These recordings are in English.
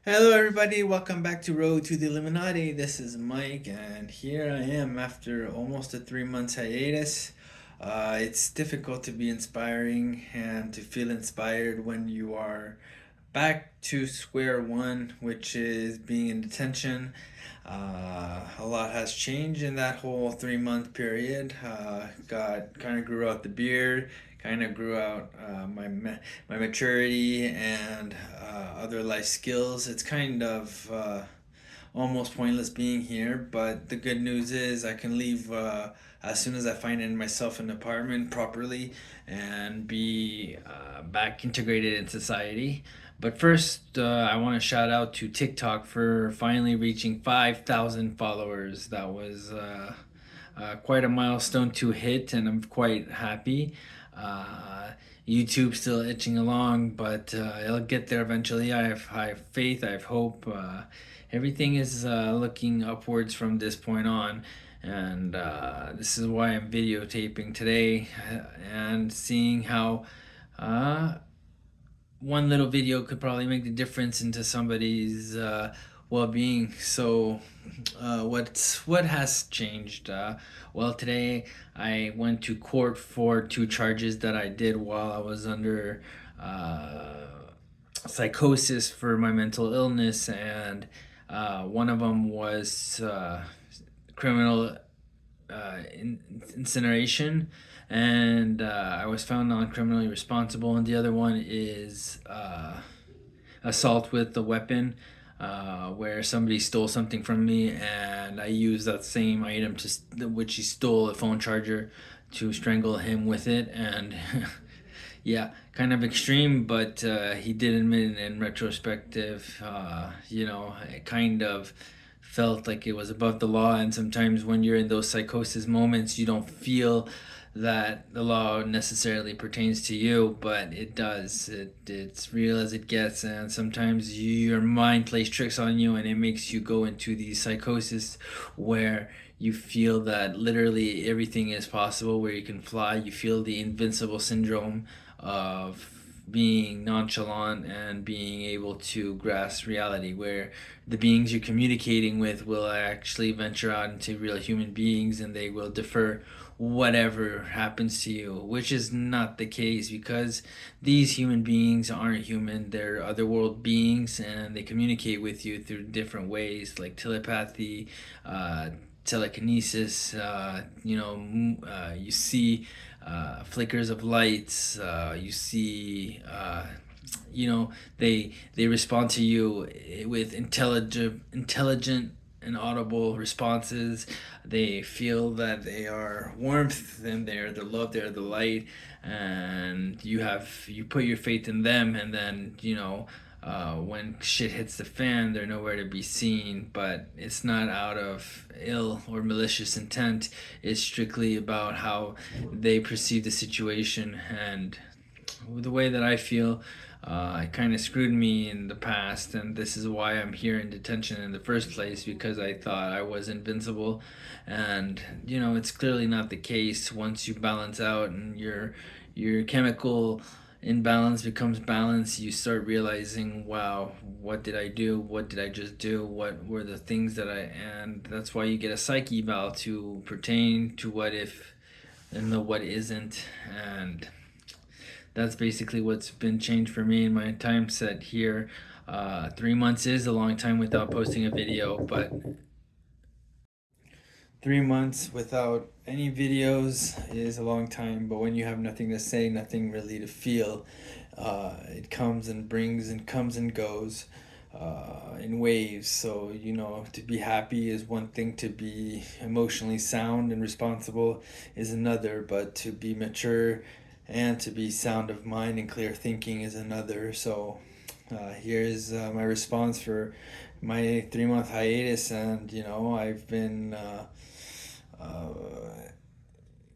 Hello, everybody. Welcome back to Road to the Illuminati. This is Mike, and here I am after almost a 3 months hiatus. It's difficult to be inspiring and to feel inspired when you are back to square one, which is being in detention. A lot has changed in that whole 3 month period. Got kind of grew out the beard, kind of grew out my maturity and other life skills. It's kind of almost pointless being here, but the good news is I can leave as soon as I find in myself an apartment properly and be back integrated in society. But first, I want to shout out to TikTok for finally reaching 5,000 followers. That was quite a milestone to hit, and I'm quite happy. Uh, YouTube still itching along, but it'll get there eventually. I have faith, I have hope. Everything is looking upwards from this point on, and this is why I'm videotaping today and seeing how uh, one little video could probably make the difference into somebody's well-being. So, what has changed? Well, today I went to court for two charges that I did while I was under psychosis for my mental illness, and one of them was criminal incineration, and I was found non-criminally responsible. And the other one is assault with a weapon, where somebody stole something from me, and I used that same item which he stole, a phone charger, to strangle him with it. And yeah, kind of extreme, but he did admit in retrospective. It kind of felt like it was above the law, and sometimes when you're in those psychosis moments, you don't feel that the law necessarily pertains to you, but it does. It's real as it gets, and sometimes your mind plays tricks on you, and it makes you go into these psychosis where you feel that literally everything is possible, where you can fly. You feel the invincible syndrome of being nonchalant and being able to grasp reality, where the beings you're communicating with will actually venture out into real human beings and they will defer whatever happens to you, which is not the case, because these human beings aren't human. They're otherworld beings, and they communicate with you through different ways, like telepathy, telekinesis. You see flickers of lights. You see, they respond to you with intelligent and audible responses. They feel that they are warmth, and they're the love, they're the light, and you put your faith in them, and then when shit hits the fan, they're nowhere to be seen. But it's not out of ill or malicious intent. It's strictly about how they perceive the situation, and the way that I feel. It kind of screwed me in the past, and this is why I'm here in detention in the first place, because I thought I was invincible. And it's clearly not the case. Once you balance out and your chemical imbalance becomes balance, you start realizing, wow, what did I do? What did I just do? What were the things and that's why you get a psych eval to pertain to what if and the what isn't. And that's basically what's been changed for me in my time set here. 3 months is a long time without posting a video, but 3 months without any videos is a long time. But when you have nothing to say, nothing really to feel, it comes and brings and comes and goes in waves. So, to be happy is one thing, to be emotionally sound and responsible is another, but to be mature and to be sound of mind and clear thinking is another. So, here's my response for my 3 month hiatus. And I've been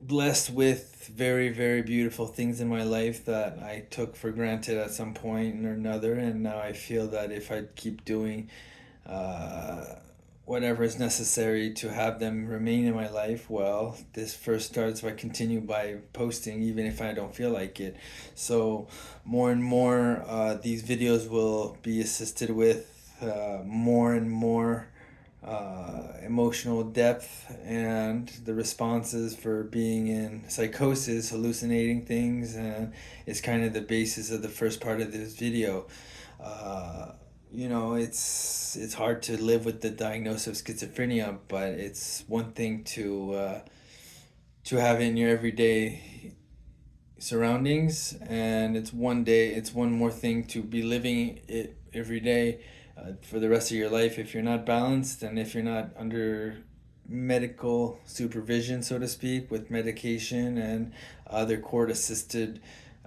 blessed with very, very beautiful things in my life that I took for granted at some point or another. And now I feel that if I keep doing uh, whatever is necessary to have them remain in my life, well, this first starts by continue by posting, even if I don't feel like it. So more and more, these videos will be assisted with more and more emotional depth, and the responses for being in psychosis, hallucinating things, and is kind of the basis of the first part of this video. Uh, it's hard to live with the diagnosis of schizophrenia, but it's one thing to have in your everyday surroundings, and it's one more thing to be living it every day for the rest of your life if you're not balanced, and if you're not under medical supervision, so to speak, with medication and other court assisted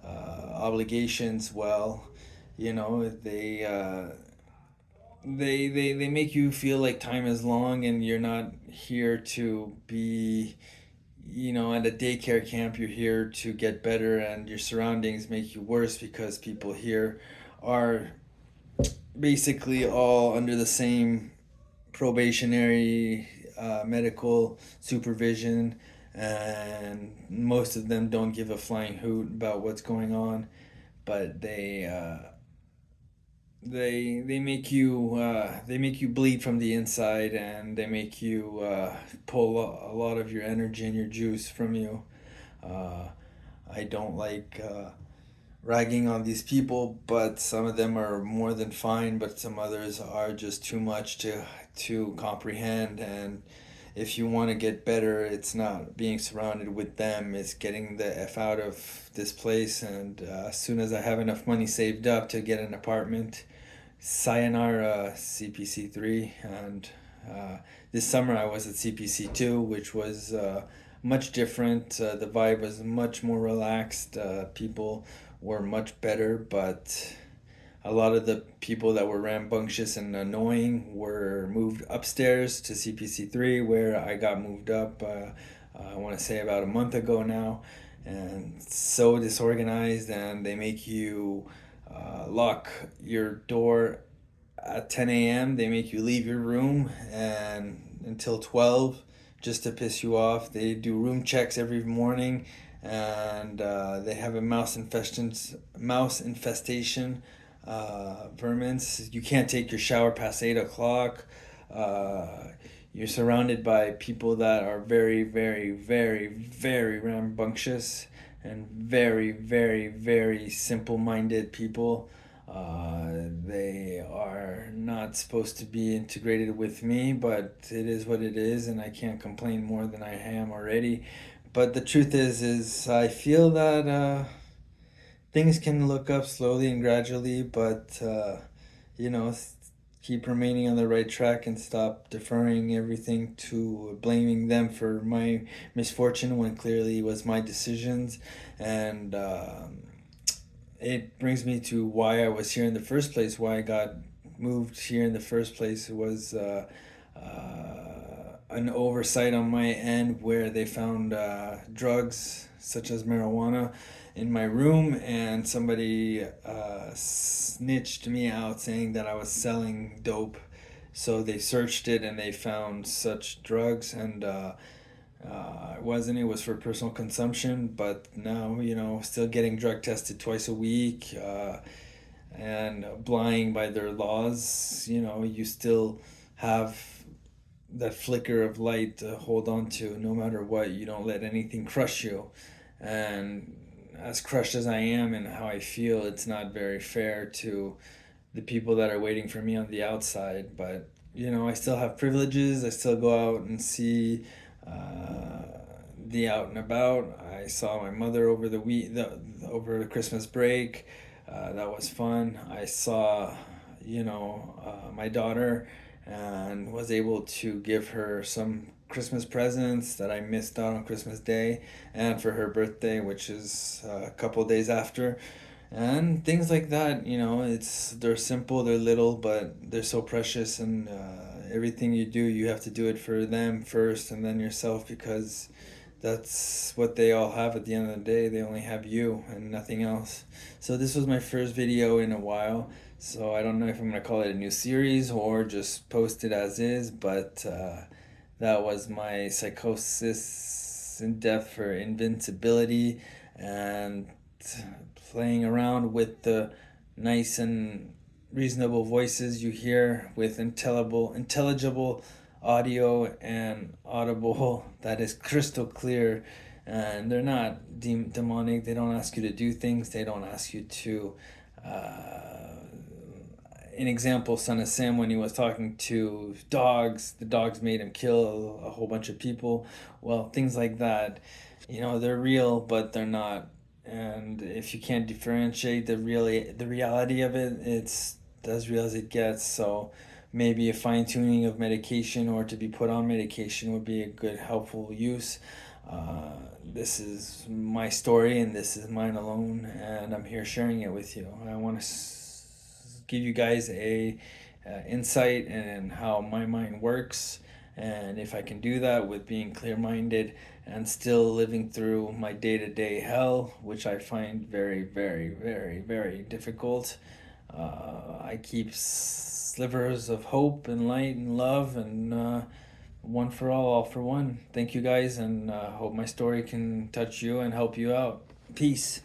obligations. Well, they make you feel like time is long, and you're not here to be, at a daycare camp. You're here to get better, and your surroundings make you worse because people here are basically all under the same probationary medical supervision, and most of them don't give a flying hoot about what's going on. But they make you bleed from the inside, and they make you pull a lot of your energy and your juice from you. Uh, I don't like ragging on these people, but some of them are more than fine, but some others are just too much to comprehend. And if you want to get better, it's not being surrounded with them, it's getting the F out of this place. And as soon as I have enough money saved up to get an apartment, sayonara CPC 3. And this summer I was at CPC 2, which was much different. The vibe was much more relaxed. People were much better, but a lot of the people that were rambunctious and annoying were moved upstairs to CPC 3, where I got moved up, I want to say about a month ago now. And so disorganized, and they make you lock your door at 10 a.m. They make you leave your room and until 12, just to piss you off. They do room checks every morning, and they have a mouse infestation, vermins. You can't take your shower past 8 o'clock. You're surrounded by people that are very, very, very, very rambunctious, and very, very, very simple-minded people. They are not supposed to be integrated with me, but it is what it is, and I can't complain more than I am already. But the truth is I feel that things can look up slowly and gradually, but you know, keep remaining on the right track and stop deferring everything to blaming them for my misfortune when clearly it was my decisions. And it brings me to why I was here in the first place, why I got moved here in the first place. It was an oversight on my end where they found drugs such as marijuana in my room, and somebody snitched me out saying that I was selling dope. So they searched it and they found such drugs, and it wasn't. It was for personal consumption, but now, still getting drug tested twice a week, and applying by their laws. You still have that flicker of light to hold on to no matter what. You don't let anything crush you. And as crushed as I am and how I feel, it's not very fair to the people that are waiting for me on the outside. But, I still have privileges. I still go out and see the out and about. I saw my mother over over the Christmas break. That was fun. I saw, my daughter, and was able to give her some Christmas presents that I missed out on Christmas Day, and for her birthday, which is a couple days after. And things like that. They're simple, they're little, but they're so precious. And everything you do, you have to do it for them first, and then yourself, because that's what they all have at the end of the day. They only have you and nothing else. So this was my first video in a while, so I don't know if I'm gonna call it a new series or just post it as is. But that was my psychosis in depth for invincibility, and playing around with the nice and reasonable voices you hear with intelligible audio and audible that is crystal clear, and they're not demonic. They don't ask you to do things. They don't ask you to an example, Son of Sam, when he was talking to dogs, the dogs made him kill a whole bunch of people. Well, things like that, they're real, but they're not. And if you can't differentiate the reality of it, it's as real as it gets. So maybe a fine tuning of medication or to be put on medication would be a good helpful use. This is my story and this is mine alone, and I'm here sharing it with you. I want to give you guys a insight in how my mind works, and if I can do that with being clear-minded and still living through my day-to-day hell, which I find very, very, very, very difficult. I keep slivers of hope and light and love, and one for all for one. Thank you guys, and hope my story can touch you and help you out. Peace.